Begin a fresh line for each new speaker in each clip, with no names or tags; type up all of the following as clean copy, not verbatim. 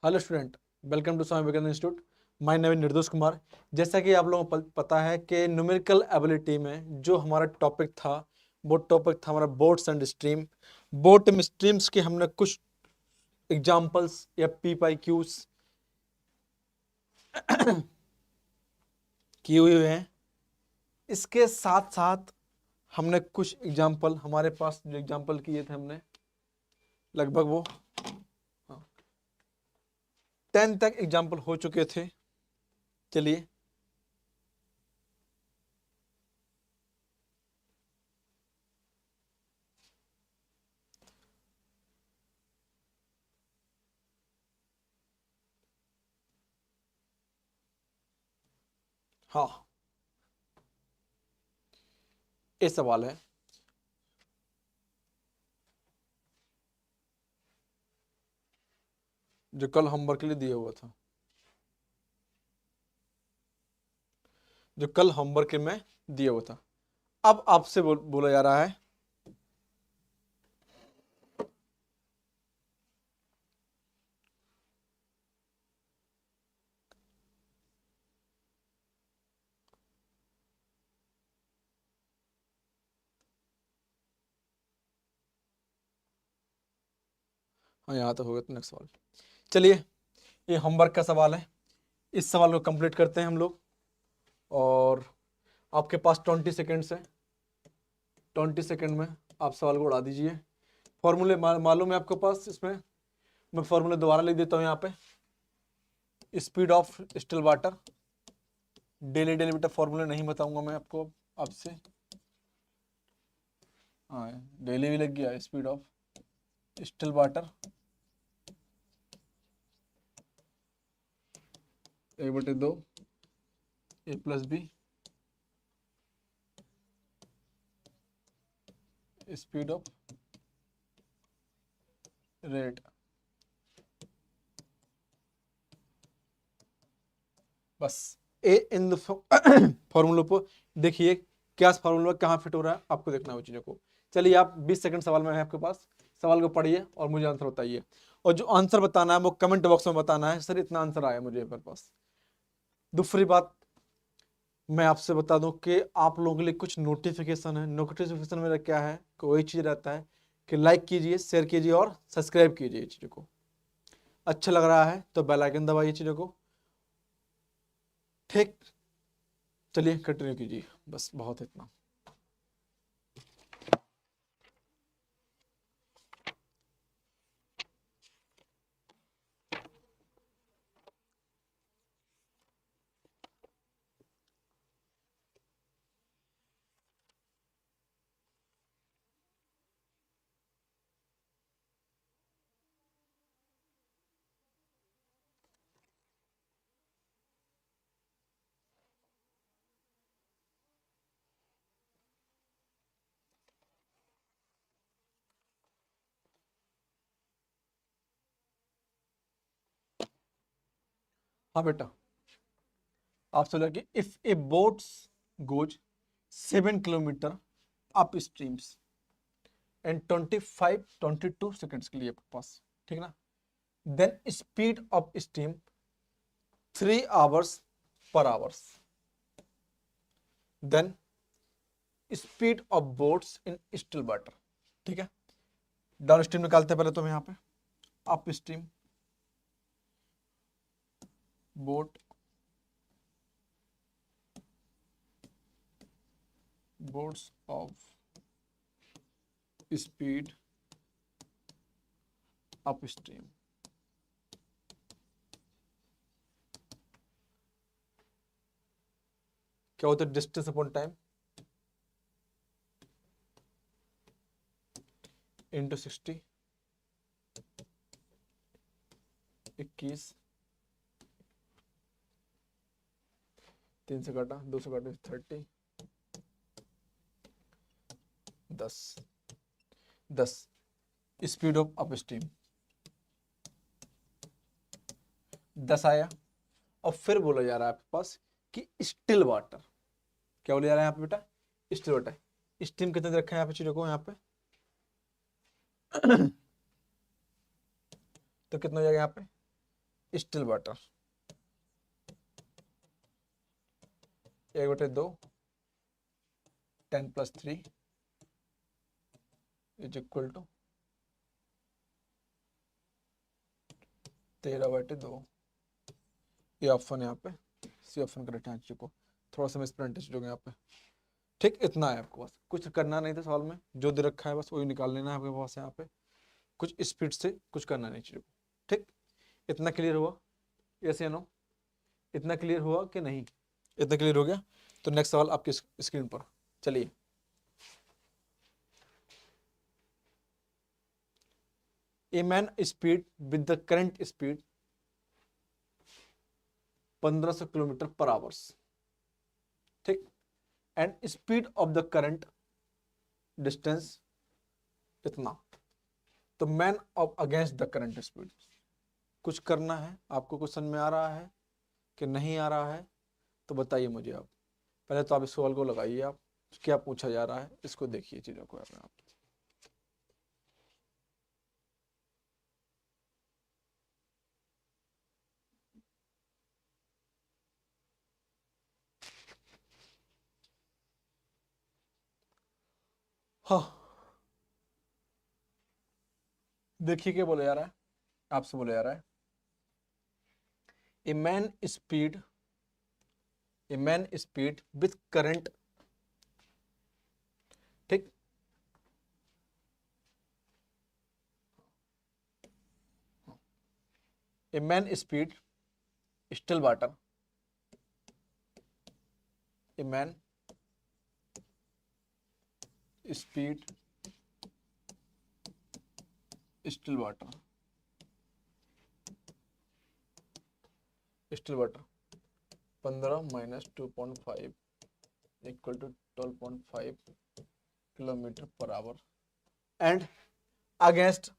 Hello student, welcome to Swami Vivekananda institute. My name is Nirdosh Kumar. जैसा कि आप लोगों को पता है कि न्यूमेरिकल एबिलिटी में जो हमारा टॉपिक था वो टॉपिक था हमारा boats and stream. Boat and streams के हमने कुछ एग्जांपल्स या पीवाईक्यूज किए हुए हैं। इसके साथ साथ हमने कुछ एग्जांपल, हमारे पास जो एग्जांपल किए थे हमने लगभग वो 10 तक एग्जांपल हो चुके थे। चलिए हाँ, ये सवाल है। जो कल होमवर्क के लिए दिया हुआ था, जो कल होमवर्क में दिया हुआ था, अब आपसे बोला जा रहा है हाँ, यहाँ तो होगा तो नेक्स्ट सवाल। चलिए, ये होमवर्क का सवाल है। इस सवाल को कंप्लीट करते हैं हम लोग, और आपके पास 20 सेकेंड्स है। 20 सेकेंड में आप सवाल को उड़ा दीजिए। फॉर्मूले मालूम है आपके पास? इसमें मैं फॉर्मूले दोबारा लिख देता हूँ यहाँ पे। Speed of still water, daily बेटा फॉर्मूले नहीं बताऊंगा मैं आपको आपसे। हाँ, डेली भी लग गया। Speed of still water A/2 A+B speed of rate. बस ए इन फॉर्मूलों को देखिए, क्या फॉर्मूला कहाँ फिट हो रहा है आपको देखना है वो चीज़ों को। चलिए, आप 20 सेकंड सवाल में है आपके पास। सवाल को पढ़िए और मुझे आंसर बताइए, और जो आंसर बताना है वो कमेंट बॉक्स में बताना है, सर इतना आंसर आया मुझे मेरे पास। दूसरी बात मैं आपसे बता दूं कि आप लोगों के लिए कुछ नोटिफिकेशन है। नोटिफिकेशन मेरा क्या है कि वही चीज़ रहता है कि लाइक कीजिए, शेयर कीजिए और सब्सक्राइब कीजिए चीज़ों को। अच्छा लग रहा है तो बेल आइकन दबाइए चीज़ों को। ठीक, चलिए कंटिन्यू कीजिए, बस बहुत इतना। हाँ बेटा, आपसे बोला कि if a boats goes 7 kilometre up streams and 22 seconds के लिए आपके पास, ठीक ना, then speed of stream 3 hours per hours, then speed of boats in still water. ठीक है, डाउन स्ट्रीम निकालते हैं पहले तो हम यहाँ पे। Up stream boat boats of speed up stream. क्या होता है? डिस्टेंस अपॉन टाइम इंटू 60, 21, 3 से काटा, 2 से काटा 30, 10 स्पीड ऑफ अप स्ट्रीम 10 आया। और फिर बोला जा रहा है आपके पास कि स्टिल वाटर, क्या बोला जा रहा है यहाँ पे बेटा? Still water. स्ट्रीम कितने रखा है यहाँ पे चीजों को? यहाँ पे तो कितना हो जाएगा यहाँ पे? Still water 1/2 10 + 3 is equal to 13/2। ये ऑप्शन है यहाँ पे, सी ऑप्शन करेक्ट है आंसर को। थोड़ा सा मिसप्रिंटेशन हो गया यहाँ पे। ठीक, इतना है आपको, बस कुछ करना नहीं था सवाल में, जो दे रखा है बस वही निकाल लेना है आपके पास। यहाँ पे कुछ स्पीड से कुछ करना नहीं चीज़ों को। ठीक, इतना क्लियर हुआ? यस या नो? इतना क्लियर हुआ कि नहीं? इतना क्लियर हो गया? तो नेक्स्ट सवाल आपकी स्क्रीन पर। चलिए, a man speed with the current speed 1500 kilometre per hours. ठीक, and speed of the current distance इतना, तो man of against the current speed. कुछ करना है आपको, कुछ समझ में आ रहा है कि नहीं आ रहा है? तो बताइए मुझे आप। पहले तो आप इस सवाल को लगाइए, आप क्या पूछा जा रहा है इसको देखिए चीजों को आप। हाँ, देखिए क्या बोला जा रहा है, आपसे बोला जा रहा है a man speed with current. ठीक, a man speed still water, a man speed still water, still water 15 - 2.5 equal to 12.5 kilometre per hour and against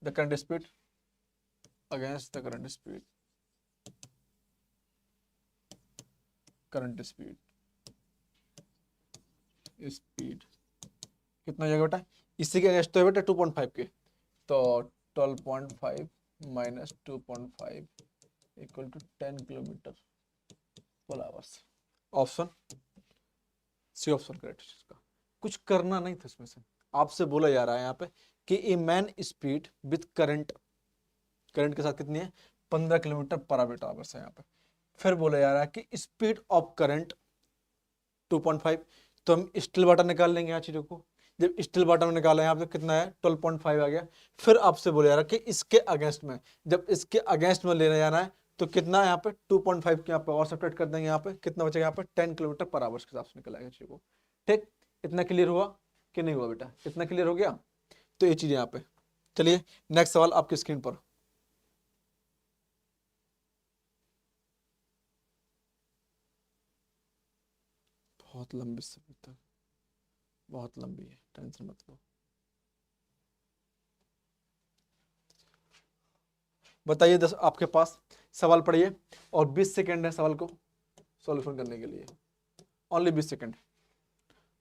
the current speed, against the current speed, current speed speed कितना हो जाएगा बेटा? इसी के against तो है बेटा 2.5 के, तो 12.5 - 2.5 equal to 10 kilometre per hours. Option C option correct इसका। कुछ करना नहीं था इसमें से, आपसे बोला जा रहा है यहाँ पे कि a man speed with current, current के साथ कितनी है? 15 किलोमीटर पर आवर्स है यहाँ पे। फिर बोला जा रहा है कि स्पीड ऑफ करंट 2.5, तो हम स्टिल वाटर निकाल लेंगे यहाँ चीजों को। जब स्टिल वाटर निकाला यहाँ पे कितना है? 12.5 आ गया। फिर आपसे बोला जा रहा है कि इसके अगेंस्ट में, जब इसके अगेंस्ट में लेने जाना है तो कितना यहाँ पे 2.5 के यहाँ पे और सेपरेट कर देंगे। यहाँ पे कितना बचेगा? यहाँ पे 10 किलोमीटर पर आवर्स के हिसाब से निकल आएगा चीजों को। ठीक, इतना क्लियर हुआ कि नहीं हुआ बेटा? इतना क्लियर हो गया? तो ये चीज यहाँ पे। चलिए नेक्स्ट सवाल आपकी स्क्रीन पर। बहुत लंबी समय तक, बहुत लंबी है, टेंशन मत लो। बताइए 10 आपके पास सवाल पढ़िए और 20 सेकेंड है सवाल को सॉल्यूशन करने के लिए। ओनली 20 सेकेंड,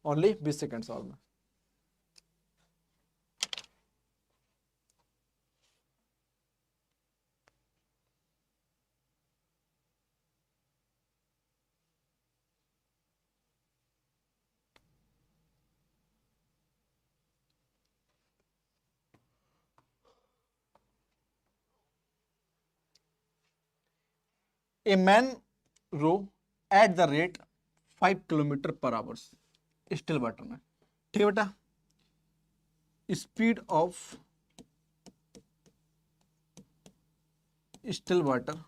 ओनली 20 सेकेंड सवाल में। A man row at the rate 5 kilometre per hours still water में। ठीक है बेटा, स्पीड ऑफ स्टिल वाटर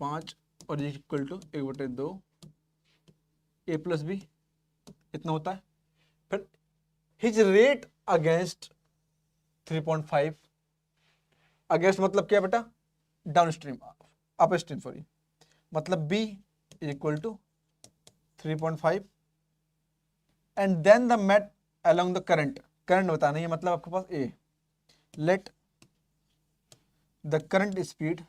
5 और equal to 1/2 A plus B इतना होता है। फिर हिज रेट अगेंस्ट 3.5, अगेंस्ट मतलब क्या बेटा? Downstream, upstream sorry, मतलब B equal to 3.5 and then the met along the current, current बताना है मतलब आपके पास a, let the current speed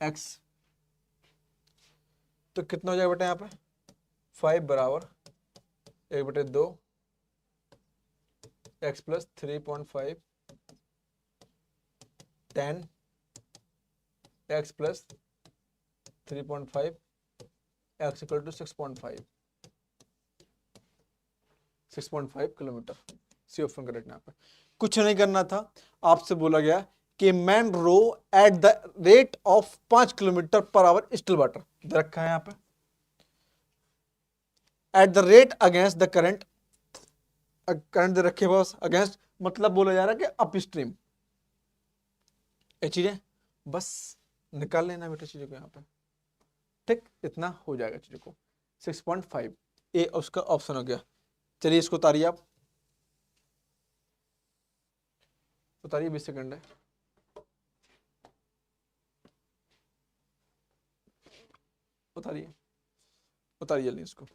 X, तो कितना हो जाएगा बेटा यहाँ पे? 5 बराबर 1/2 x plus 3.5 10 x plus 3.5 x equal to 6.5 kilometre. C option correct यहाँ पे। कुछ नहीं करना था, आपसे बोला गया कि man row at the rate of 5 kilometre per hour still water दे रखा है यहाँ पे, at the rate against the current, current दे रखे बस, अगेंस्ट मतलब बोला जा रहा है कि अप स्ट्रीम। ये चीजें बस निकाल लेना बेटा चीजों को यहाँ पे, ठीक, इतना हो जाएगा चीजों को। 6.5 ए उसका ऑप्शन हो गया। चलिए इसको उतारिए, आप उतारिए, 20 सेकंड है, उतारिए उतारिए जल्दी इसको।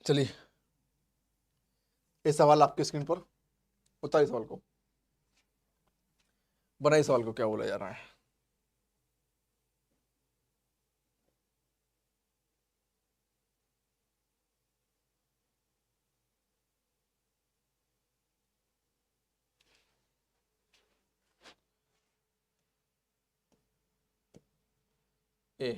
चलिए ये सवाल आपके स्क्रीन पर, उतारिए सवाल को, बनाइए सवाल को, क्या बोला जा रहा है। ए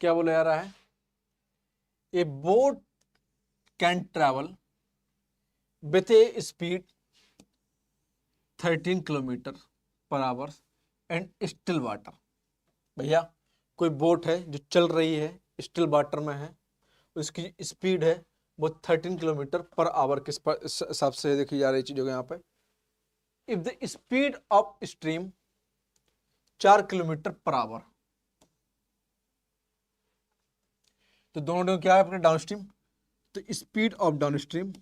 क्या बोला जा रहा है, ए boat can travel with A speed 13 kilometre per hour and still water. भैया कोई बोट है जो चल रही है, स्टिल वाटर में है, उसकी स्पीड है वो 13 किलोमीटर पर आवर किस हिसाब से देखी जा रही चीजों यहाँ पे। If the speed of stream 4 kilometre per hour, तो दोनों क्या है अपने डाउन स्ट्रीम, तो speed of down stream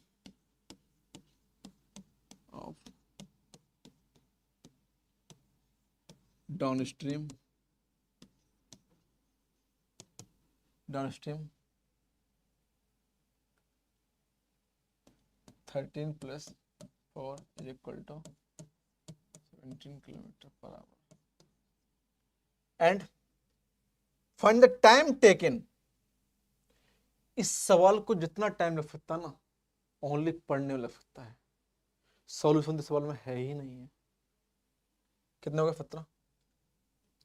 downstream 13 plus 4 is equal to 17 kilometre per hour and find the time taken. इस सवाल को जितना टाइम लग सकता है ना, ओनली पढ़ने में लग सकता है, सॉल्यूशन तो सवाल में है ही नहीं है। कितना हो गया 17,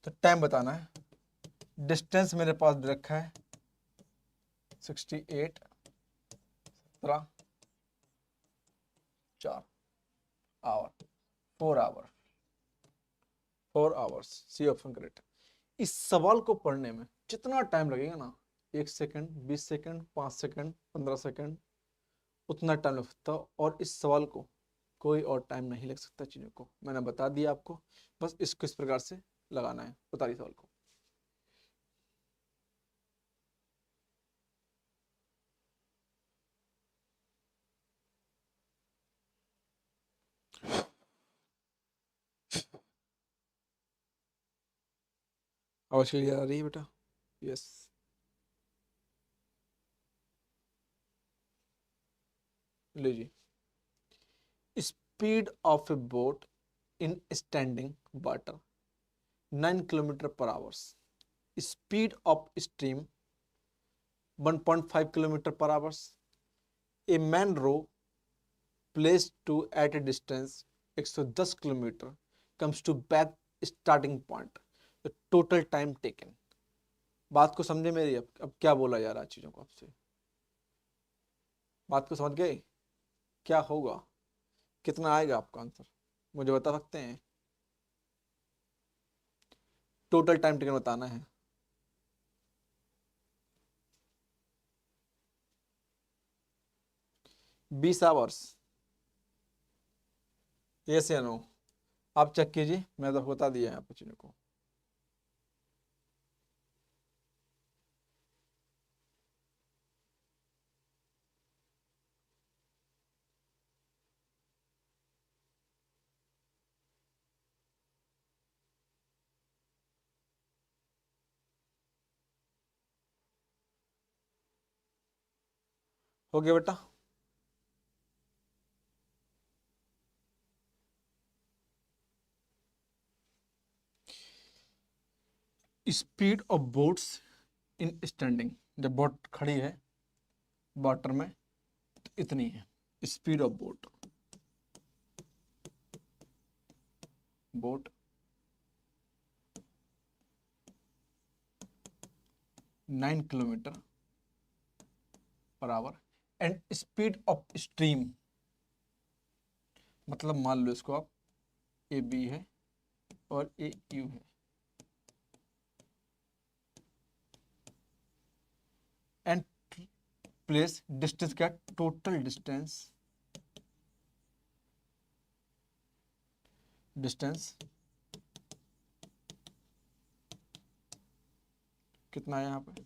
तो टाइम बताना है। डिस्टेंस मेरे पास दे रखा है 68, 17, 4 hour, 4 hour, 4 hours, C option correct. इस सवाल को पढ़ने में जितना टाइम लगेगा ना, 1 सेकंड, 20 सेकंड, 5 सेकंड, 15 सेकंड, उतना टाइम लग सकता है। और इस सवाल को कोई और टाइम नहीं लग सकता, चीजों को मैंने बता दिया आपको, बस इसको इस प्रकार से लगाना है। बताइए सवाल को। आवाज क्लियर आ रही है बेटा? यस। लीजिए, speed of a boat in standing water 9 kilometre per hours, speed of stream 1.5 kilometre per hours, a man row place to at a distance 110 kilometre comes to back starting point, the total time taken. बात को समझे मेरी? अब क्या बोला जा रहा है चीजों को आपसे, बात को समझ गए? क्या होगा, कितना आएगा आपका आंसर, मुझे बता सकते हैं? टोटल टाइम टेकन बताना है। 20 आवर्स, यस या नो? आप चेक कीजिए, मैं तो बता दिया है आपको चीजों को। हो गया बेटा? Speed of boats in standing, जब बोट खड़ी है वाटर में तो इतनी है speed of boat. Boat 9 kilometre per hour and speed of stream, मतलब मान लो इसको आप ए बी है और ए यू है, एंड प्लेस डिस्टेंस क्या, टोटल डिस्टेंस, कितना है यहाँ पे,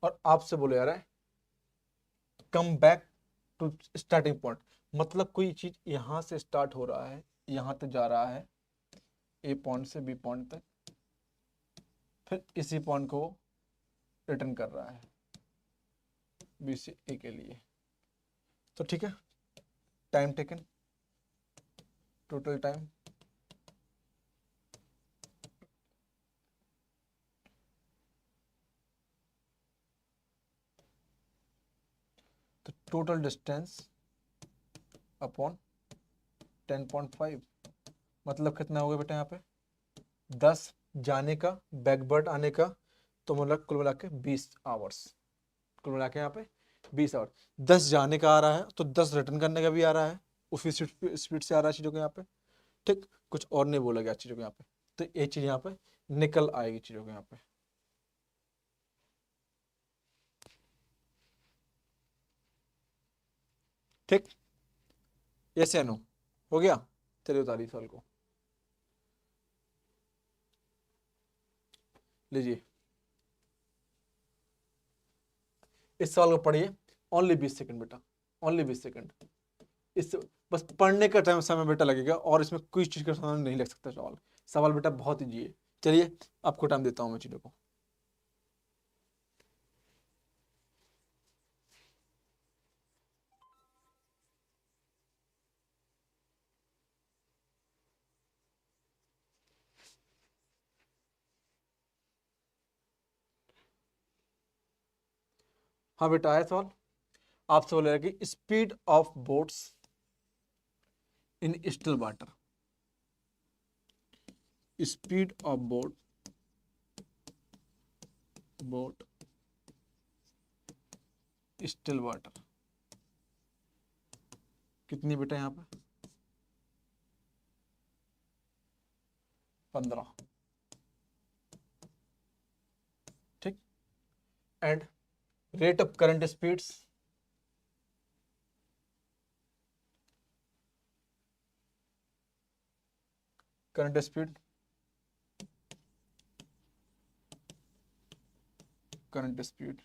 और आपसे बोले जा रहा है come back to starting point, मतलब कोई चीज यहां से स्टार्ट हो रहा है, यहां तक जा रहा है ए पॉइंट से बी पॉइंट तक, फिर इसी पॉइंट को रिटर्न कर रहा है बी से ए के लिए। तो ठीक है, टाइम टेकन, टोटल टाइम, तो टोटल डिस्टेंस अपॉन 10.5, मतलब कितना हो गया बेटा यहाँ पे 10 जाने का, बैकवर्ड आने का, तो मतलब कुल मिला के 20 आवर्स, कुल मिला के यहाँ पे 20 आवर। 10 जाने का आ रहा है तो 10 रिटर्न करने का भी आ रहा है, उसी स्पीड से आ रहा है चीज़ों के यहाँ पे। ठीक, कुछ और नहीं बोला गया चीज़ों के यहाँ पे, तो ये चीज़ यहाँ पे निकल आएगी चीज़ों के यहाँ पे। ठीक, यस या नो, हो गया? चलिए उतारिए सवाल को, लीजिए इस सवाल को पढ़िए, ओनली 20 सेकंड बेटा, ओनली 20 सेकंड, इस बस पढ़ने का टाइम समय बेटा लगेगा, और इसमें कोई चीज का समय नहीं लग सकता। सवाल सवाल बेटा बहुत ईजी है। चलिए आपको टाइम देता हूं मैं चीजों को। हाँ बेटा आया सवाल, आपसे बोला कि speed of boats in still water, speed of boat still water कितनी बेटा यहाँ पे 15। ठीक, and rate of current speeds, current speed, current speed,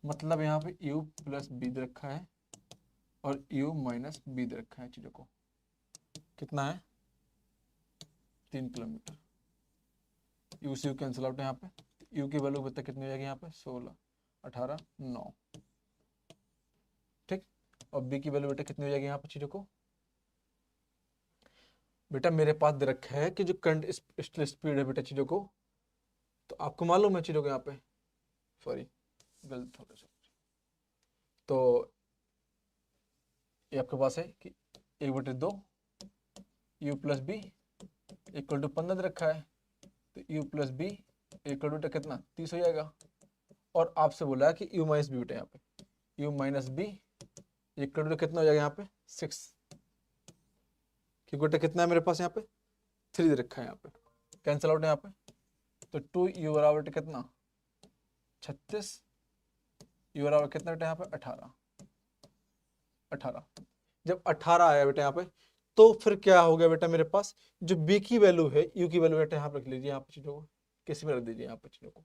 मतलब यहाँ पे u प्लस बी दे रखा है और u माइनस बी दे रखा है चीजों को, कितना है 3 किलोमीटर। यू से यू कैंसिल आउट है यहाँ पे, यू की वैल्यू बता कितनी हो जाएगी यहाँ पे 16, 18, 9। ठीक, और बी की वैल्यू बेटा कितनी हो जाएगी यहाँ पे चीजों को, बेटा मेरे पास दे रखा है कि जो करंट स्पीड है बेटा चीजों को, तो आपको मालूम है चीजों को यहाँ पे, सॉरी गलत हो गया, तो ये आपके पास है कि 1/2 U plus B equal to 15 दे रखा है, तो u plus B equal to कितना 30 हो जाएगा। और आपसे बोला है कि u माइनस बी बेटा यहाँ पे u minus B equal to कितना हो जाएगा यहाँ पे 6, क्योंकि बेटा कितना है मेरे पास यहाँ पे 3 दे रखा है, यहाँ पे कैंसिल आउट है यहाँ पे, तो 2u बराबर कितना 36, u बराबर कितना बेटा यहाँ पे 18। जब 18 आया बेटा यहाँ पे, तो फिर क्या हो गया बेटा मेरे पास जो b की वैल्यू है, u की वैल्यू बेटा यहाँ पे रख लीजिए, यहाँ पे चीजों को किसी में रख दीजिए यहाँ पे चीजों को,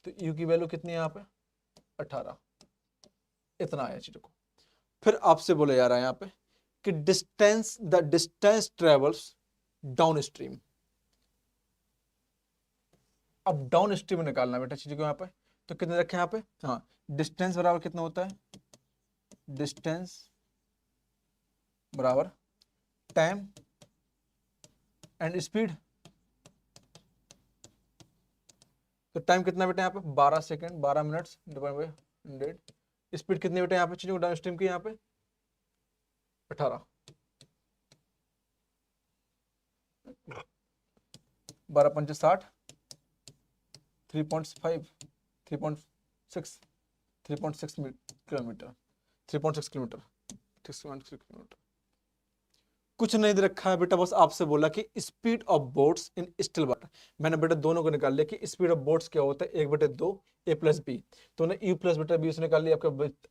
तो u की वैल्यू कितनी है यहाँ पे 18, इतना आया चीजों को। फिर आपसे बोले जा रहा है यहाँ पे कि the distance travels down stream, अब डाउन स्ट्रीम निकालना बेटा चीज़ों को यहाँ पे। तो कितने रखे यहाँ पे, हाँ, डिस्टेंस बराबर कितना होता है, डिस्टेंस बराबर टाइम एंड स्पीड। तो टाइम कितना बेटा यहाँ पे 12 second 12 minutes divide by 100। Speed कितनी बेटा यहाँ पे चीज़ों को डाउन स्ट्रीम की यहाँ पे 18, 12 पंच 60, 3.5 3.6 3.6 किलोमीटर 3.6 किलोमीटर 6.6 किलोमीटर। कुछ नहीं दे रखा है बेटा, बस आपसे बोला कि speed of boats in still water. मैंने बेटा दोनों को निकाल लिया कि स्पीड ऑफ बोट्स क्या होता है, 1/2 ए प्लस बी। तो ने यू प्लस बेटा बी उसने निकाल लिया,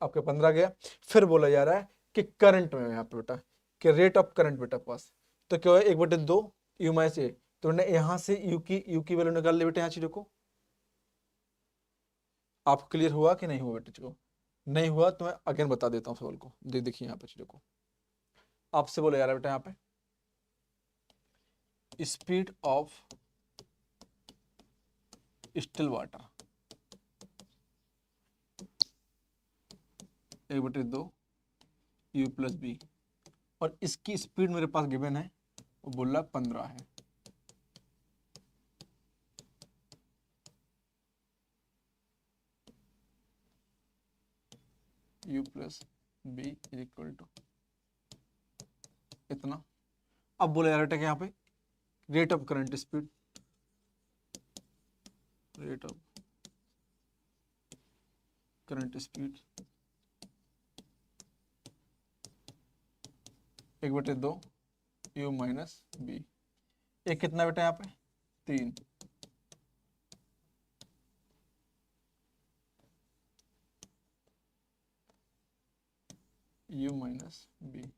आपके 15 गया। फिर बोला जा रहा है कि करंट में यहाँ पे बेटा कि रेट ऑफ करंट बेटा पास, तो क्या है 1/2 यू माइनस ए। तो ने यहाँ से यू की वैल्यू निकाल ली बेटा यहाँ चीजों को। आपको क्लियर हुआ कि नहीं हुआ बेटा चीजों को? नहीं हुआ तो मैं अगेन बता देता हूँ सवाल को। देखिए यहाँ पे चीजों को आपसे बोला जा रहा है बेटा यहाँ पे speed of still water 1/2 U plus B, और इसकी स्पीड मेरे पास गिवन है, वो बोल रहा 15 है। U plus B is equal to इतना। अब बोला जा रहा है यहाँ पे rate of current speed, rate of current speed 1/2 U minus B. एक कितना बेटा यहाँ पे 3, U minus B,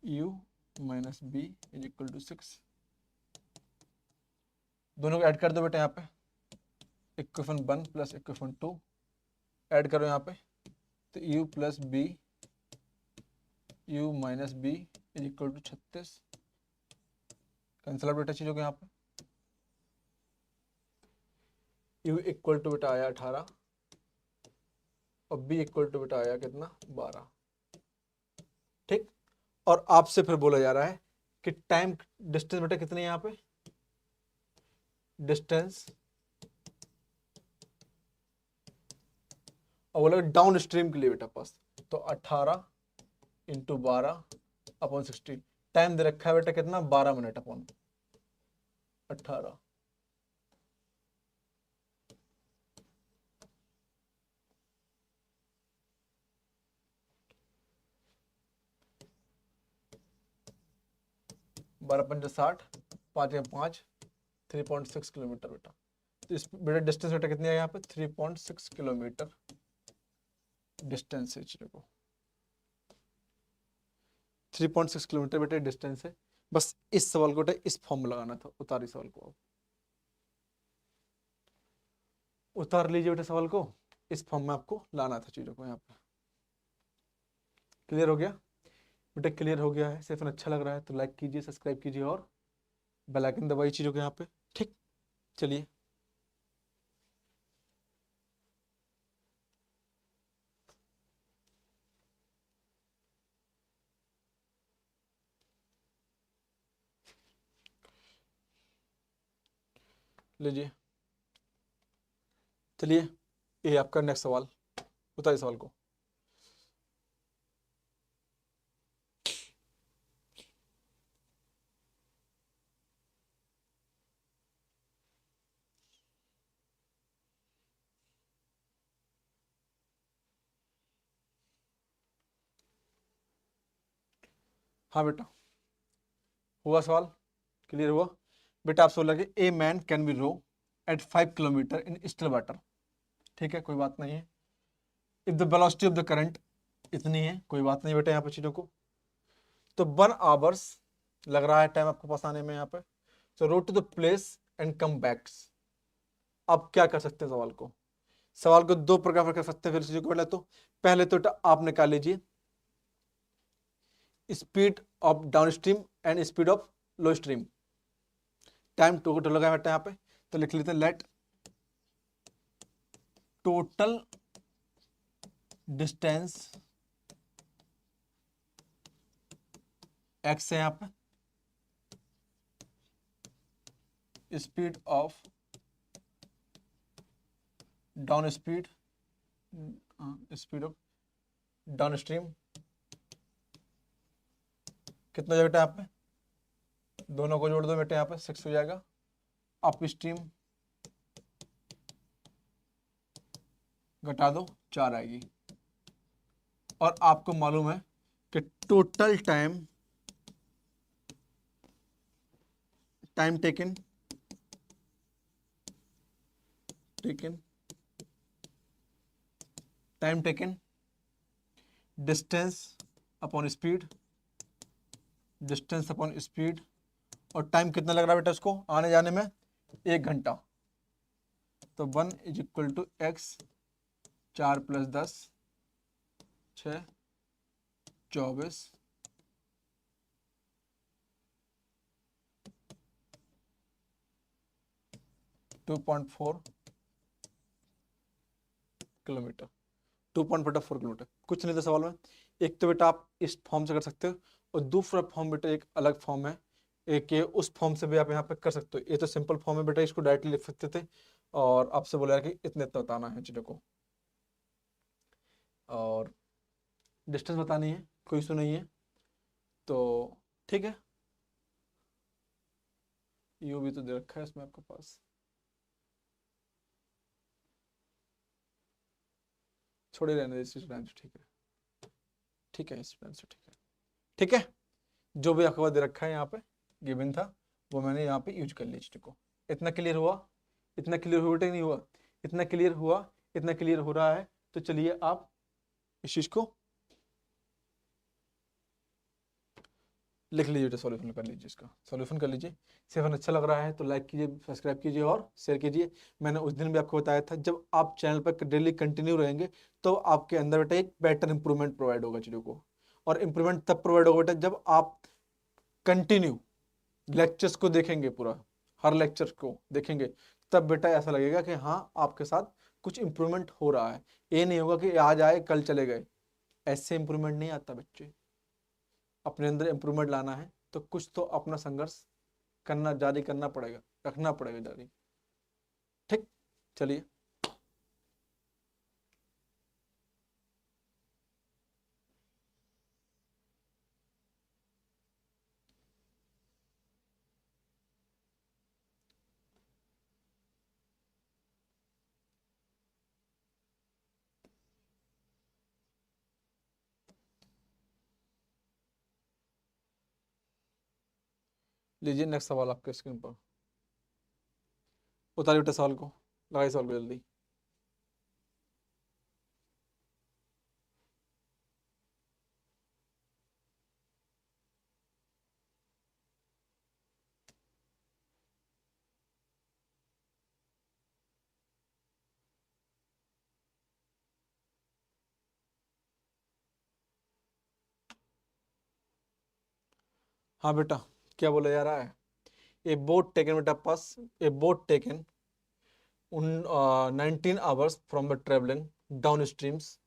U minus B is equal to 6। दोनों को ऐड कर दो बेटा यहाँ पे, इक्वेशन 1 प्लस इक्वेशन 2 ऐड करो यहाँ पे। तो u plus B U minus B is equal to 36। Cancel out बेटा चीजों को यहाँ पे। u इक्वल टू बेटा आया 18 और b इक्वल टू बेटा आया कितना 12। ठीक, और आपसे फिर बोला जा रहा है कि टाइम डिस्टेंस बेटा कितनी है यहाँ पे, डिस्टेंस और बोला डाउन स्ट्रीम के लिए बेटा पास। तो 18 इंटू 12 अपॉन 60। टाइम दे रखा है बेटा कितना 12 मिनट अपॉन 18। बारह पंच 60, 5 या 5 3.6 किलोमीटर बेटा। तो इस बेटा डिस्टेंस बेटा कितनी है यहाँ पे 3.6 किलोमीटर डिस्टेंस है। देखो 3.6 किलोमीटर बेटा डिस्टेंस है। बस इस सवाल को इस फॉर्म में लगाना था। उतारी सवाल को, आप उतार लीजिए बेटा सवाल को, इस फॉर्म में आपको लाना था चीजों को यहाँ पे। क्लियर हो गया बेटा? क्लियर हो गया है? सिर्फ अच्छा लग रहा है तो लाइक कीजिए, सब्सक्राइब कीजिए और बेल आइकन दबाइए चीजों को यहाँ पे। ठीक, चलिए लीजिए। चलिए ये आपका नेक्स्ट सवाल, बताइए सवाल को। हाँ बेटा, हुआ सवाल? क्लियर हुआ बेटा? आपसे बोला कि a man can be row at 5 kilometre in still water. ठीक है, कोई बात नहीं है। If the velocity of the current इतनी है, कोई बात नहीं बेटा यहाँ पे चीजों को। तो 1 आवर्स लग रहा है टाइम आपको पास आने में यहाँ पे। So row to the place and come backs. अब क्या कर सकते हैं सवाल को? सवाल को दो प्रकार कर सकते हैं फिर चीजों को। तो पहले तो आप निकाल लीजिए speed of down stream and speed of low stream. Time total लगा बेटा यहाँ पे तो लिख लेते हैं लेट टोटल डिस्टेंस एक्स है यहाँ पे, speed of down speed, speed of down stream कितना हो जाएगा बेटा यहाँ पे, दोनों को जोड़ दो बेटे, यहाँ पे 6 हो जाएगा। अप स्ट्रीम घटा दो 4 आएगी। और आपको मालूम है कि total time taken distance upon speed, और टाइम कितना लग रहा है बेटा उसको आने जाने में, 1 घंटा। तो 1 is equal to X, 4 + 10 6 24 2.4 kilometre, 2.4 kilometre. कुछ नहीं था सवाल में। एक तो बेटा आप इस फॉर्म से कर सकते हो, और दूसरा फॉर्म बेटा एक अलग फॉर्म है, एक ये उस फॉर्म से भी आप यहाँ पे कर सकते हो। ये तो सिंपल फॉर्म है बेटा, इसको डायरेक्टली लिख सकते थे, और आपसे बोला कि इतने इतना बताना है चीज़ों को, और डिस्टेंस बतानी है, कोई इशू नहीं है। तो ठीक है, यू भी तो दे रखा है इसमें आपके पास, छोड़े रहने दे स्टूडेंट, ठीक है स्टूडेंट, ठीक है। जो भी आपके पास दे रखा है यहाँ पे गिवन था, वो मैंने यहाँ पे यूज कर लिया चीज़ को। इतना क्लियर हुआ, इतना क्लियर हुआ कि नहीं हुआ, इतना क्लियर हुआ, इतना क्लियर हो रहा है। तो चलिए आप इस चीज को लिख लीजिए, सॉल्यूशन कर लीजिए, इसका सॉल्यूशन कर लीजिए। सेवन अच्छा लग रहा है तो लाइक कीजिए, सब्सक्राइब कीजिए और शेयर कीजिए। मैंने उस दिन भी आपको बताया था, जब आप चैनल पर डेली कंटिन्यू रहेंगे तो आपके अंदर बेटा एक बेटर इंप्रूवमेंट प्रोवाइड होगा चीज़ों को। और इंप्रूवमेंट तब प्रोवाइड होगा बेटा जब आप कंटिन्यू लेक्चर्स को देखेंगे, पूरा हर लेक्चर को देखेंगे, तब बेटा ऐसा लगेगा कि हाँ आपके साथ कुछ इंप्रूवमेंट हो रहा है। ये नहीं होगा कि आज आए कल चले गए, ऐसे इंप्रूवमेंट नहीं आता बच्चे। अपने अंदर इंप्रूवमेंट लाना है तो कुछ तो अपना संघर्ष करना जारी करना पड़ेगा, रखना पड़ेगा जारी। ठीक, चलिए लीजिए नेक्स्ट सवाल आपके स्क्रीन पर। उतारिए बेटा सवाल को, लगाइए सवाल को जल्दी। हाँ बेटा, क्या बोला जा रहा है? ए बोट टेकन बेटा पास, a boat taken 19 hours from the traveling down streams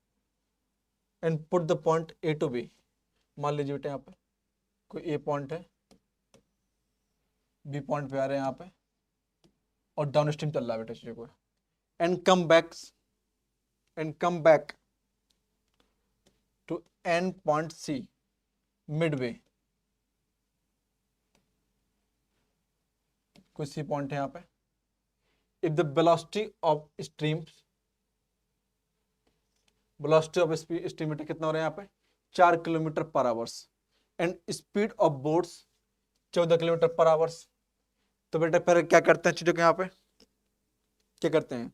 and put the point A to B। मान लीजिए बेटा यहाँ पे कोई ए पॉइंट है, बी पॉइंट पे आ रहे हैं यहाँ पे, और डाउन स्ट्रीम चल रहा है बेटा चीजों को, and come back to end point C midway. कोई सी पॉइंट है यहाँ पे। If the velocity of streams, velocity of stream बेटा कितना हो रहा है यहाँ पे, 4 kilometre per hours, and speed of boats 14 kilometre per hours. तो बेटा फिर क्या करते हैं चीजों के यहाँ पे, क्या करते हैं,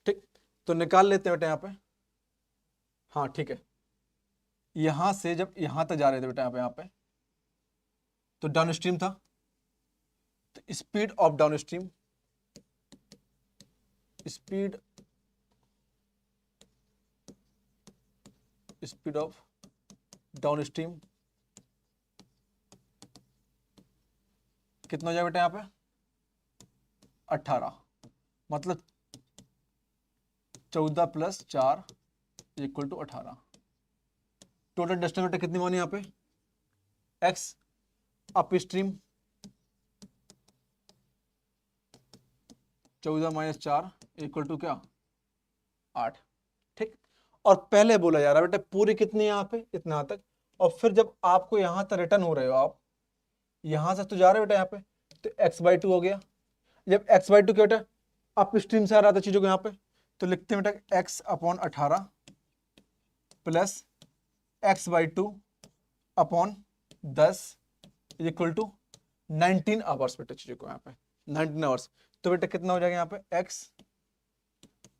ठीक, तो निकाल लेते हैं बेटा यहाँ पे। हाँ ठीक है, यहां से जब यहां तक जा रहे थे बेटा यहाँ पे तो डाउन स्ट्रीम था, तो speed of down stream, speed of down stream कितना हो जाएगा बेटा यहाँ पे, 18, मतलब 14 + 4 = 18। टोटल डिस्टेंस बेटा कितनी मानी यहाँ पे, x अप स्ट्रीम 14 - 4 = क्या, 8। ठीक, और पहले बोला जा रहा है बेटा पूरी कितनी है यहाँ पे, इतना तक, और फिर जब आपको यहाँ तक रिटर्न हो रहे हो, आप यहाँ से तो जा रहे हो बेटा यहाँ पे, तो x/2 हो गया। जब x/2 क्या बेटा अप स्ट्रीम से आ रहा था चीजों को यहाँ पे, तो लिखते हैं बेटा x/18 plus x/2 upon 10 = 19 hours बेटा चीजों को यहाँ पे 19 आवर्स। तो बेटा कितना हो जाएगा यहाँ पे x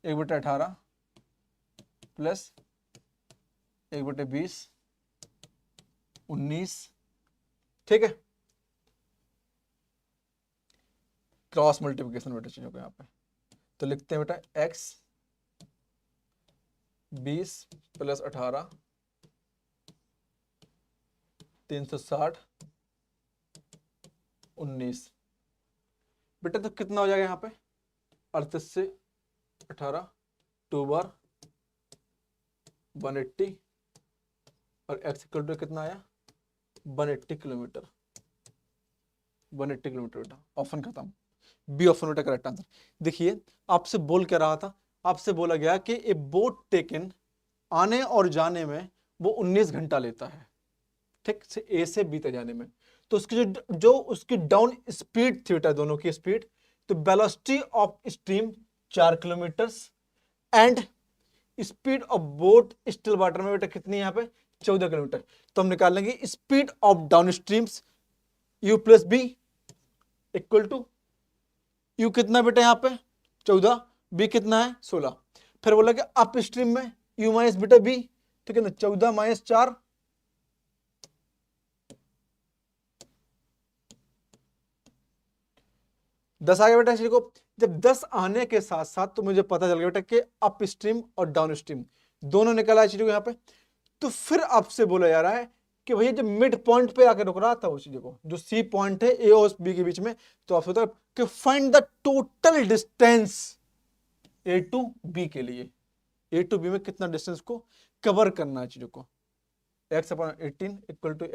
1/18 प्लस 1/20 19। ठीक है, क्रॉस मल्टीप्लिकेशन बेटा चीजों को यहाँ पे, तो लिखते हैं बेटा x 20 + 18 360 19 बेटा, तो कितना हो जाएगा यहाँ पे 38 से 18 2 बार 180 और x = कितना आया 180 किलोमीटर। 180 किलोमीटर बेटा, ऑप्शन खत्म, बी ऑप्शन बेटा करेक्ट आंसर। देखिए आपसे बोल क्या रहा था, आपसे बोला गया कि ए बोट टेकन आने और जाने में वो 19 घंटा लेता है, ठीक से ए से बी तक जाने में। तो उसकी जो उसकी डाउन स्पीड थी बेटा, दोनों की स्पीड, तो velocity of stream 4 kilometre and speed of boat still water में बेटा कितनी है यहाँ पे 14 किलोमीटर। तो हम निकाल लेंगे speed of down streams u + b = u कितना बेटा यहाँ पे 14, b कितना है 16। फिर बोला कि अप स्ट्रीम में u - बेटा b, तो कितना 14 - 4 10 आ गया बेटा। इसी को जब 10 आने के साथ साथ तो मुझे पता चल गया बेटा कि अप स्ट्रीम और डाउन स्ट्रीम दोनों निकल आए चीजों को यहाँ पे। तो फिर आपसे बोला जा रहा है कि भैया जब मिड पॉइंट पे आकर रुक रहा था उस चीज को, जो सी पॉइंट है ए और बी के बीच में, तो आपसे होता कि find the total distance A to B के लिए, ए टू बी में कितना डिस्टेंस को कवर करना है चीजों को। x/18 = x/2 ×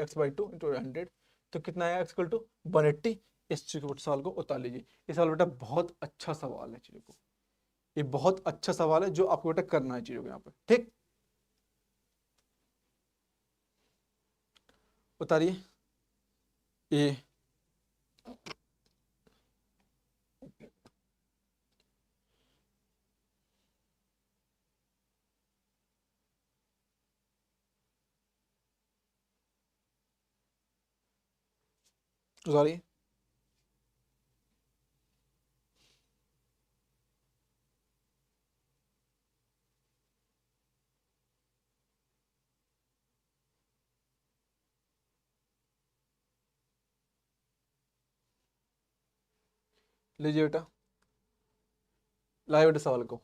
100, तो कितना है x = 180। इस सवाल को उतार लीजिए। ये सवाल बेटा बहुत अच्छा सवाल है चीजों को, ये बहुत अच्छा सवाल है जो आपको बेटा करना है चीजों को यहाँ पे। ठीक, उतारिए ये उतारिए। लीजिए बेटा, लाइए बेटा सवाल को।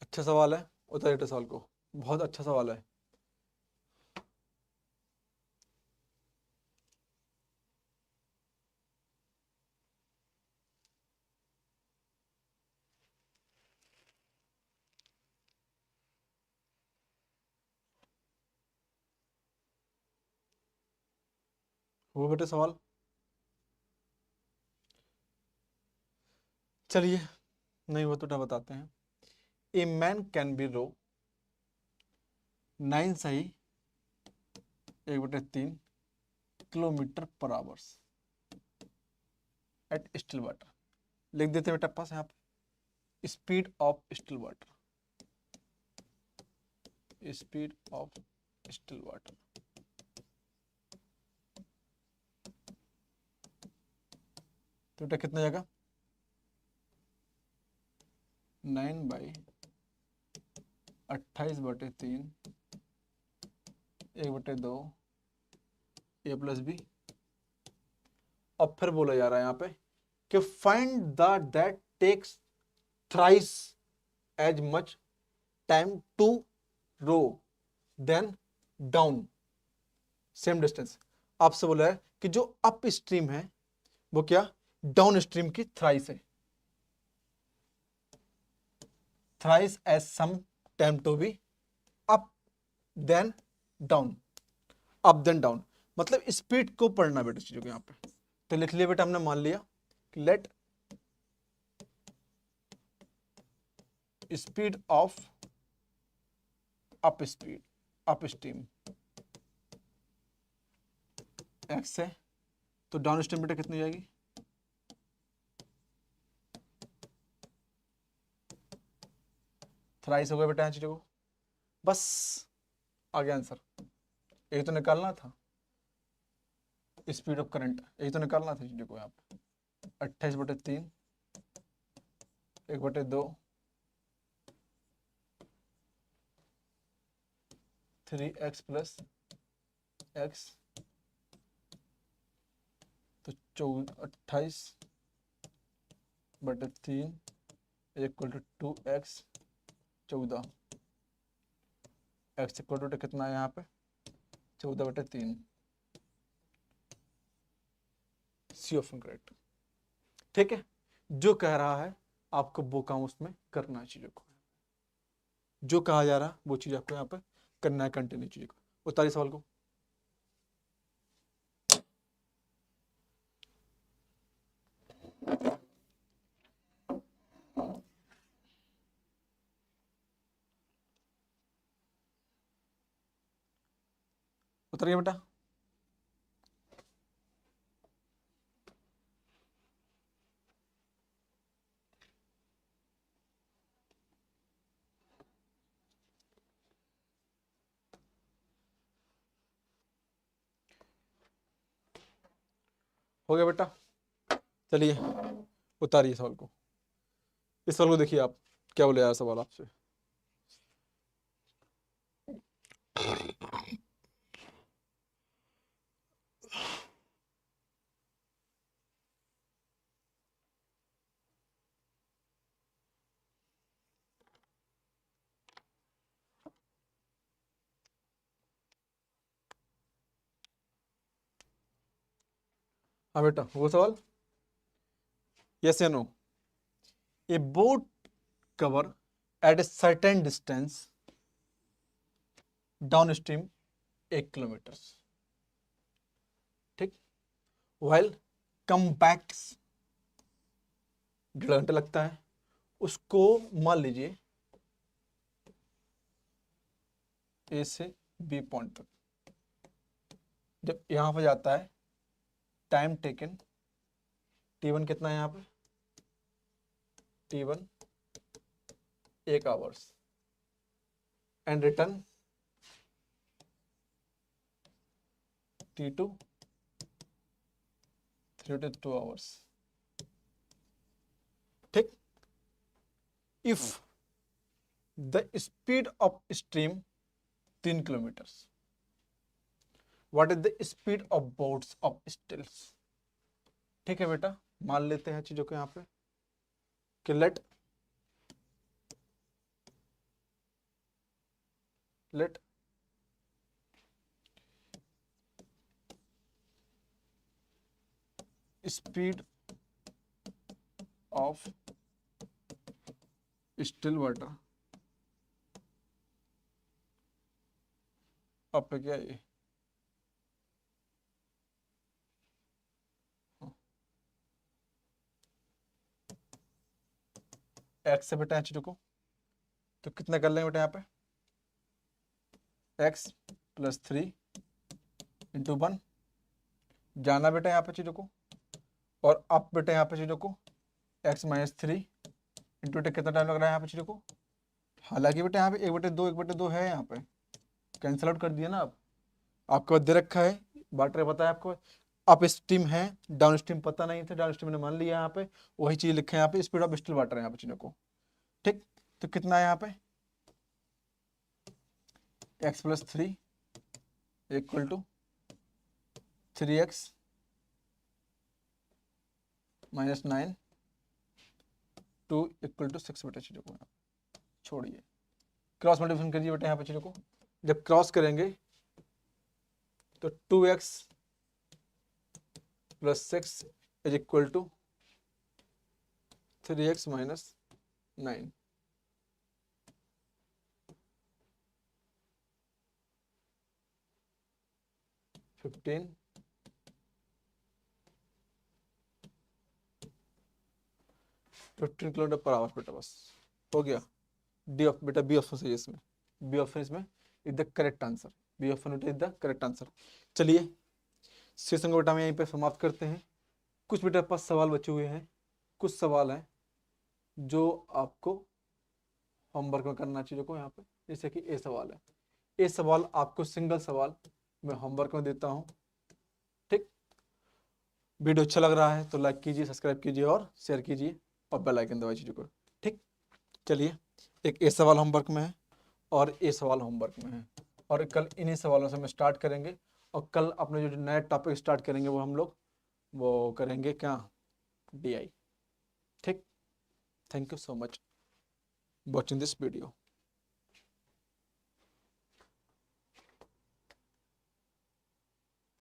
अच्छा सवाल है, उतारिए बेटा सवाल को, बहुत अच्छा सवाल है। वो बेटे सवाल, चलिए नहीं वो तो बताते हैं। ए मैन कैन बी रो 9 सही 1/3 kilometre per hours eight still water. लिख देते बेटा पास यहाँ पे speed of still water, speed of still water. तो बेटा कितना जाएगा 9/28/3 1/2 a + b और फिर बोला जा रहा है यहाँ पे कि find the that takes thrice as much time to row then down same distance. आपसे बोला है कि जो अप स्ट्रीम है वो क्या डाउन स्ट्रीम की थ्राइस है। Thrice as sum time to be up then down, up then down, मतलब स्पीड को पढ़ना बेटा चीजों को यहाँ पे। तो लिख लिया बेटा हमने, मान लिया कि let speed of up stream x है, तो डाउन स्ट्रीम बेटा कितनी जाएगी, थ्राइस हो गया बेटा चीजों को। बस आ गया आंसर। यही तो निकालना था, स्पीड ऑफ करंट यही तो निकालना था चीजों को यहाँ पे। 28/3 1/2 3x प्लस x, तो 28/3 equal to 2x 14, x equal to कितना है यहाँ पे 14/3। C option correct. ठीक है, जो कह रहा है आपको वो काम उसमें करना है चीजों को, जो कहा जा रहा है वो चीज आपको यहाँ पे करना है, कंटिन्यू चीजों को। उतारिए सवाल को। उतरिए बेटा। हो गया बेटा, चलिए उतारिए सवाल को। इस सवाल को देखिए आप, क्या बोले यार सवाल आपसे। हाँ बेटा, वो सवाल यस या no. A boat cover at a certain distance down stream 1 kilometre, ठीक, वाइल कम बैक 1.5 घंटे लगता है उसको, मान लीजिए ए से बी पॉइंट तक। जब यहां पर जाता है टाइम टेकन T1 कितना है यहाँ पे, T1 1 hours and return T2 3 to 2 hours. ठीक, if the speed of stream 3 kilometre, what is the speed of boats of stills. ठीक है बेटा, मान लेते हैं चीजों को यहाँ पे कि let speed of still water, अब पे क्या ये एक्स से बेटा चीजों को, तो कितना कर लेंगे बेटा यहाँ पे x + 3 × 1, जाना बेटा यहाँ पे चीजों को, और अब बेटा यहाँ पे चीजों को x - 3 इंटू कितना टाइम लग रहा है यहाँ पे चीजों को। हालांकि बेटा यहाँ पे 1/2 है, यहाँ पे कैंसिल आउट कर दिया ना आप, आपको दे रखा है वाटर पता है आपको, अप स्ट्रीम है डाउन स्ट्रीम पता नहीं था, डाउन स्ट्रीम ने मान लिया यहाँ पे, वही चीज लिखे हैं यहाँ पे, स्पीड ऑफ स्टिल वाटर है यहाँ पे चीजों को। ठीक, तो कितना है यहाँ पे x + 3 = 3x -9 2 = 6 बेटा चीज़ों को यहाँ छोड़िए, क्रॉस मल्टीप्लिकेशन करिए बेटा यहाँ पे चीज़ों को। जब क्रॉस करेंगे तो 2x + 6 = 3x - 9। 15 kilometre per our बेटा, बस हो गया। डी ऑफ बेटा बी ऑप्शन सही है इसमें, बी ऑप्शन इसमें is the correct answer, B option is the correct answer. चलिए सेशन को बेटा हम यहीं पे समाप्त करते हैं। कुछ बेटा पास सवाल बचे हुए हैं, कुछ सवाल हैं जो आपको होमवर्क में करना चाहिए को यहाँ पे, जैसे कि ए सवाल है, ए सवाल आपको सिंगल सवाल मैं होमवर्क में देता हूँ। ठीक, वीडियो अच्छा लग रहा है तो लाइक कीजिए, सब्सक्राइब कीजिए और शेयर कीजिए और बेल आइकन दबाइए चीज़ों को। ठीक, चलिए एक ए सवाल होमवर्क में है और ए सवाल होमवर्क में है, और कल इन्हीं सवालों से हम स्टार्ट करेंगे, और कल अपने जो नया टॉपिक स्टार्ट करेंगे वो हम लोग वो करेंगे क्या, DI। ठीक, thank you so much watching this video.